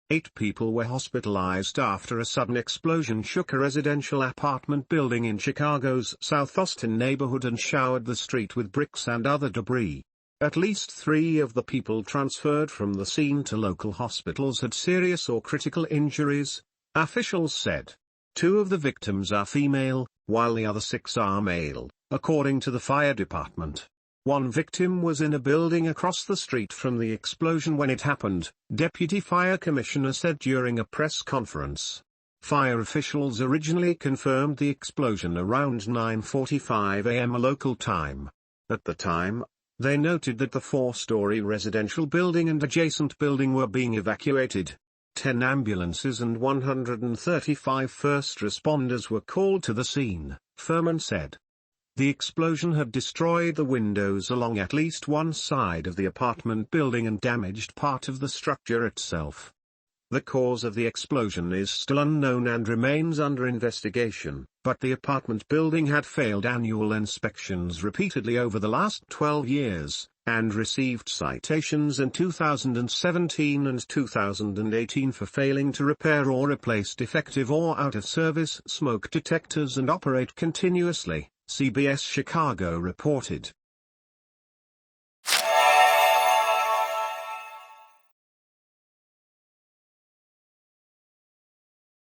8 people were hospitalized after a sudden explosion shook a residential apartment building in Chicago's South Austin neighborhood and showered the street with bricks and other debris. At least 3 of the people transferred from the scene to local hospitals had serious or critical injuries, officials said. 2 of the victims are female, while the other 6 are male, according to the fire department. 1 victim was in a building across the street from the explosion when it happened, Deputy Fire Commissioner said during a press conference. Fire officials originally confirmed the explosion around 9:45 a.m. local time. At the time, they noted that the 4-story residential building and adjacent building were being evacuated. 10 ambulances and 135 first responders were called to the scene, Furman said. The explosion had destroyed the windows along at least one side of the apartment building and damaged part of the structure itself. The cause of the explosion is still unknown and remains under investigation, but the apartment building had failed annual inspections repeatedly over the last 12 years, and received citations in 2017 and 2018 for failing to repair or replace defective or out-of-service smoke detectors and operate continuously, CBS Chicago reported.